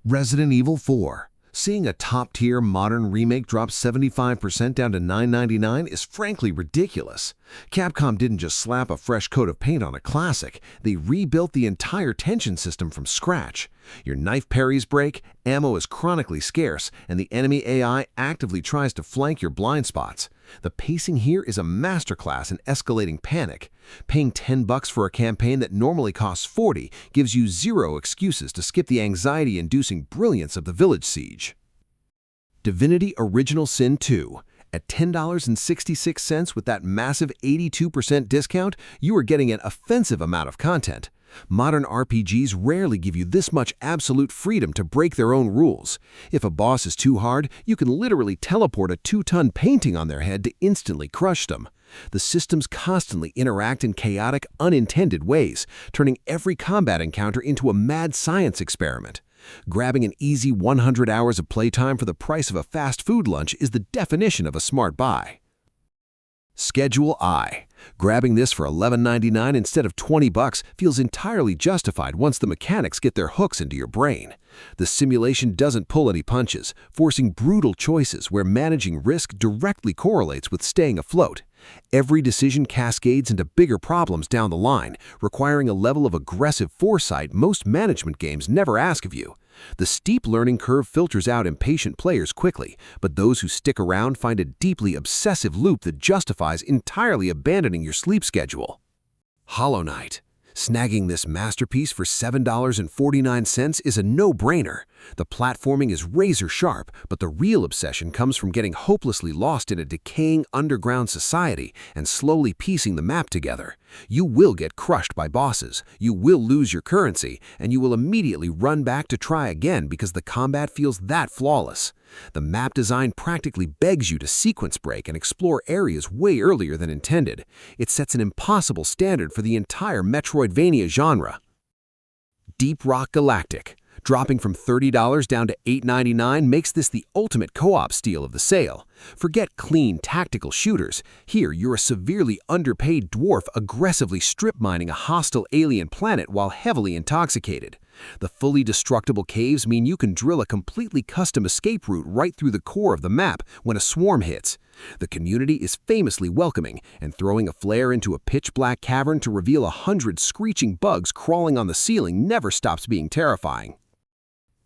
Resident Evil 4. Seeing a top-tier modern remake drop 75% down to $9.99 is frankly ridiculous. Capcom didn't just slap a fresh coat of paint on a classic, they rebuilt the entire tension system from scratch. Your knife parries break, ammo is chronically scarce, and the enemy AI actively tries to flank your blind spots. The pacing here is a masterclass in escalating panic. Paying $10 for a campaign that normally costs $40 gives you zero excuses to skip the anxiety-inducing brilliance of the village siege. Divinity Original Sin 2. At $10.66 with that massive 82% discount, you are getting an offensive amount of content. Modern RPGs rarely give you this much absolute freedom to break their own rules. If a boss is too hard, you can literally teleport a 2-ton painting on their head to instantly crush them. The systems constantly interact in chaotic, unintended ways, turning every combat encounter into a mad science experiment. Grabbing an easy 100 hours of playtime for the price of a fast food lunch is the definition of a smart buy. Schedule I. Grabbing this for $11.99 instead of $20 feels entirely justified once the mechanics get their hooks into your brain. The simulation doesn't pull any punches, forcing brutal choices where managing risk directly correlates with staying afloat. Every decision cascades into bigger problems down the line, requiring a level of aggressive foresight most management games never ask of you. The steep learning curve filters out impatient players quickly, but those who stick around find a deeply obsessive loop that justifies entirely abandoning your sleep schedule. Hollow Knight. Snagging this masterpiece for $7.49 is a no-brainer. The platforming is razor-sharp, but the real obsession comes from getting hopelessly lost in a decaying underground society and slowly piecing the map together. You will get crushed by bosses, you will lose your currency, and you will immediately run back to try again because the combat feels that flawless. The map design practically begs you to sequence break and explore areas way earlier than intended. It sets an impossible standard for the entire Metroidvania genre. Deep Rock Galactic. Dropping from $30 down to $8.99 makes this the ultimate co-op steal of the sale. Forget clean, tactical shooters. Here, you're a severely underpaid dwarf aggressively strip-mining a hostile alien planet while heavily intoxicated. The fully destructible caves mean you can drill a completely custom escape route right through the core of the map when a swarm hits. The community is famously welcoming, and throwing a flare into a pitch-black cavern to reveal 100 screeching bugs crawling on the ceiling never stops being terrifying.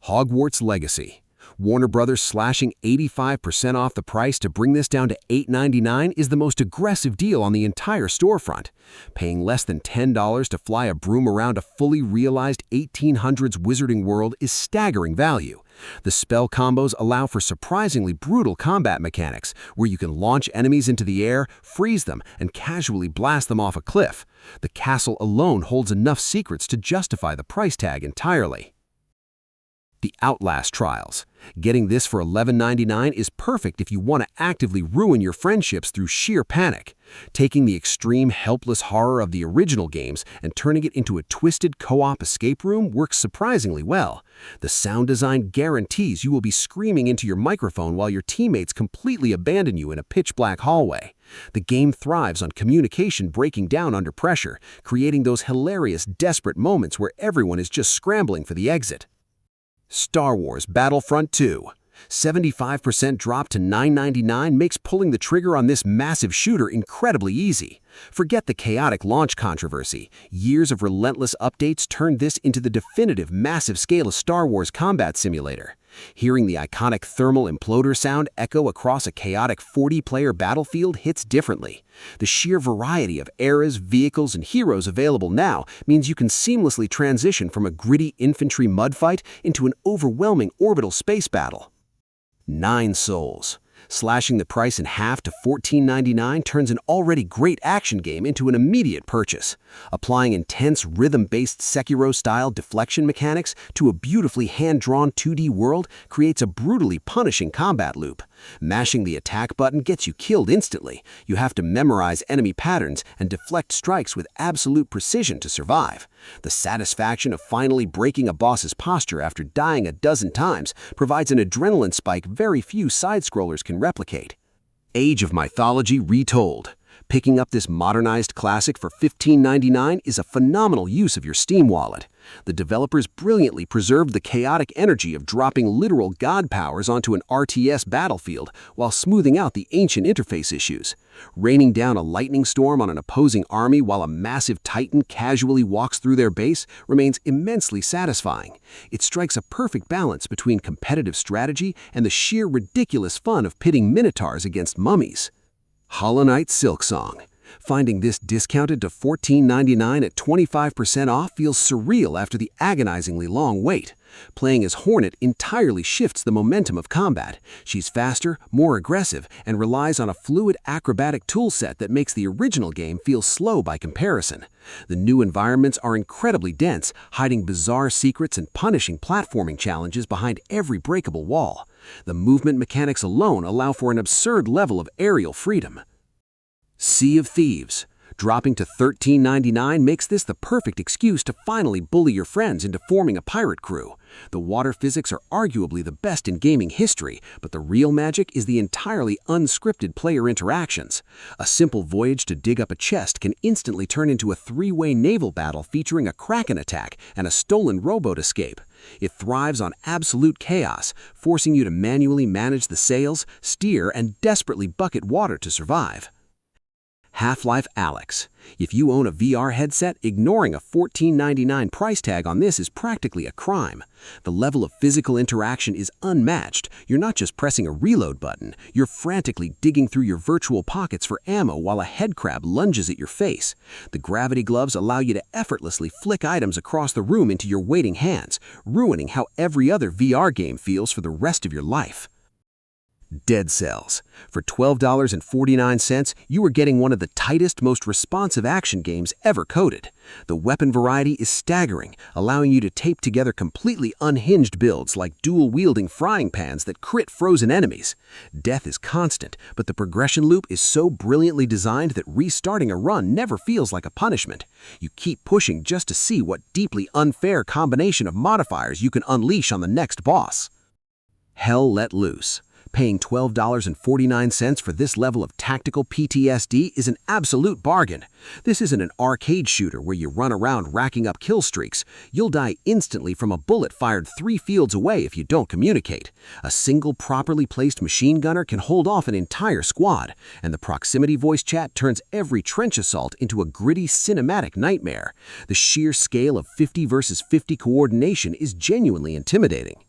Hogwarts Legacy. Warner Bros. Slashing 85% off the price to bring this down to $8.99 is the most aggressive deal on the entire storefront. Paying less than $10 to fly a broom around a fully realized 1800s wizarding world is staggering value. The spell combos allow for surprisingly brutal combat mechanics, where you can launch enemies into the air, freeze them, and casually blast them off a cliff. The castle alone holds enough secrets to justify the price tag entirely. The Outlast Trials. Getting this for $11.99 is perfect if you want to actively ruin your friendships through sheer panic. Taking the extreme, helpless horror of the original games and turning it into a twisted co-op escape room works surprisingly well. The sound design guarantees you will be screaming into your microphone while your teammates completely abandon you in a pitch-black hallway. The game thrives on communication breaking down under pressure, creating those hilarious, desperate moments where everyone is just scrambling for the exit. Star Wars Battlefront 2. 75% drop to $9.99 makes pulling the trigger on this massive shooter incredibly easy. Forget the chaotic launch controversy. Years of relentless updates turned this into the definitive massive-scale Star Wars combat simulator. Hearing the iconic thermal imploder sound echo across a chaotic 40-player battlefield hits differently. The sheer variety of eras, vehicles, and heroes available now means you can seamlessly transition from a gritty infantry mudfight into an overwhelming orbital space battle. 9 Souls. Slashing the price in half to $14.99 turns an already great action game into an immediate purchase. Applying intense rhythm-based Sekiro-style deflection mechanics to a beautifully hand-drawn 2D world creates a brutally punishing combat loop. Mashing the attack button gets you killed instantly. You have to memorize enemy patterns and deflect strikes with absolute precision to survive. The satisfaction of finally breaking a boss's posture after dying a dozen times provides an adrenaline spike very few side-scrollers can replicate. Age of Mythology Retold. Picking up this modernized classic for $15.99 is a phenomenal use of your Steam wallet. The developers brilliantly preserved the chaotic energy of dropping literal god powers onto an RTS battlefield while smoothing out the ancient interface issues. Raining down a lightning storm on an opposing army while a massive titan casually walks through their base remains immensely satisfying. It strikes a perfect balance between competitive strategy and the sheer ridiculous fun of pitting minotaurs against mummies. Hollow Knight Silksong. Finding this discounted to $14.99 at 25% off feels surreal after the agonizingly long wait. Playing as Hornet entirely shifts the momentum of combat. She's faster, more aggressive, and relies on a fluid acrobatic toolset that makes the original game feel slow by comparison. The new environments are incredibly dense, hiding bizarre secrets and punishing platforming challenges behind every breakable wall. The movement mechanics alone allow for an absurd level of aerial freedom. Sea of Thieves. Dropping to $13.99 makes this the perfect excuse to finally bully your friends into forming a pirate crew. The water physics are arguably the best in gaming history, but the real magic is the entirely unscripted player interactions. A simple voyage to dig up a chest can instantly turn into a three-way naval battle featuring a kraken attack and a stolen rowboat escape. It thrives on absolute chaos, forcing you to manually manage the sails, steer, and desperately bucket water to survive. Half-Life Alyx. If you own a VR headset, ignoring a $14.99 price tag on this is practically a crime. The level of physical interaction is unmatched. You're not just pressing a reload button, you're frantically digging through your virtual pockets for ammo while a headcrab lunges at your face. The gravity gloves allow you to effortlessly flick items across the room into your waiting hands, ruining how every other VR game feels for the rest of your life. Dead Cells. For $12.49, you are getting one of the tightest, most responsive action games ever coded. The weapon variety is staggering, allowing you to tape together completely unhinged builds like dual-wielding frying pans that crit frozen enemies. Death is constant, but the progression loop is so brilliantly designed that restarting a run never feels like a punishment. You keep pushing just to see what deeply unfair combination of modifiers you can unleash on the next boss. Hell Let Loose. Paying $12.49 for this level of tactical PTSD is an absolute bargain. This isn't an arcade shooter where you run around racking up kill streaks. You'll die instantly from a bullet fired 3 fields away if you don't communicate. A single properly placed machine gunner can hold off an entire squad, and the proximity voice chat turns every trench assault into a gritty cinematic nightmare. The sheer scale of 50 versus 50 coordination is genuinely intimidating.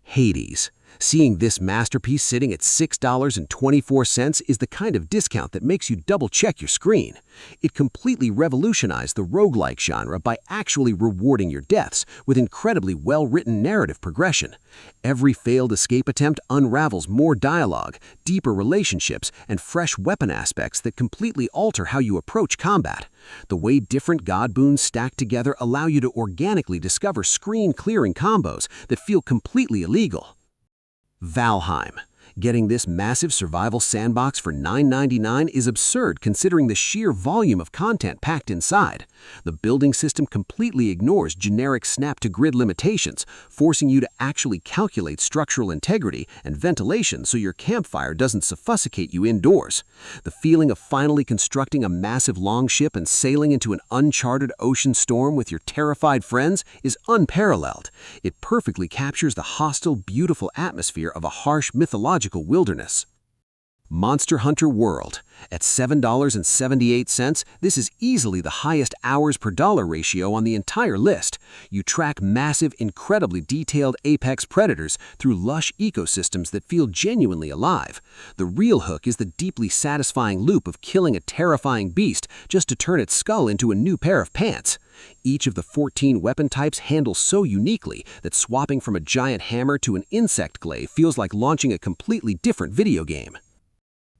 Hades. Seeing this masterpiece sitting at $6.24 is the kind of discount that makes you double-check your screen. It completely revolutionized the roguelike genre by actually rewarding your deaths with incredibly well-written narrative progression. Every failed escape attempt unravels more dialogue, deeper relationships, and fresh weapon aspects that completely alter how you approach combat. The way different god boons stack together allow you to organically discover screen-clearing combos that feel completely illegal. Valheim. Getting this massive survival sandbox for $9.99 is absurd considering the sheer volume of content packed inside. The building system completely ignores generic snap-to-grid limitations, forcing you to actually calculate structural integrity and ventilation so your campfire doesn't suffocate you indoors. The feeling of finally constructing a massive longship and sailing into an uncharted ocean storm with your terrified friends is unparalleled. It perfectly captures the hostile, beautiful atmosphere of a harsh mythological wilderness. Monster Hunter World. At $7.78, this is easily the highest hours per dollar ratio on the entire list. You track massive, incredibly detailed apex predators through lush ecosystems that feel genuinely alive. The real hook is the deeply satisfying loop of killing a terrifying beast just to turn its skull into a new pair of pants. Each of the 14 weapon types handles so uniquely that swapping from a giant hammer to an insect glaive feels like launching a completely different video game.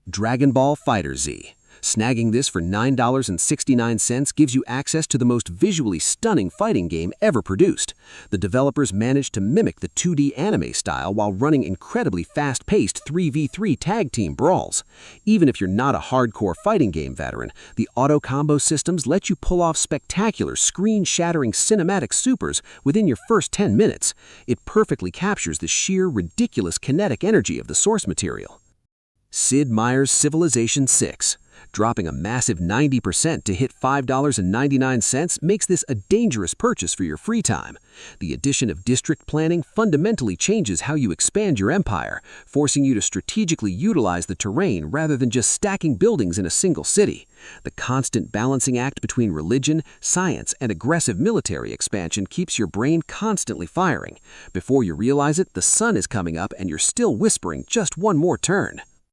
Dragon Ball FighterZ. Snagging this for $9.69 gives you access to the most visually stunning fighting game ever produced. The developers managed to mimic the 2D anime style while running incredibly fast-paced 3v3 tag team brawls. Even if you're not a hardcore fighting game veteran, the auto-combo systems let you pull off spectacular, screen-shattering cinematic supers within your first 10 minutes. It perfectly captures the sheer, ridiculous kinetic energy of the source material. Sid Meier's Civilization VI. Dropping a massive 90% to hit $5.99 makes this a dangerous purchase for your free time. The addition of district planning fundamentally changes how you expand your empire, forcing you to strategically utilize the terrain rather than just stacking buildings in a single city. The constant balancing act between religion, science, and aggressive military expansion keeps your brain constantly firing. Before you realize it, the sun is coming up and you're still whispering just one more turn.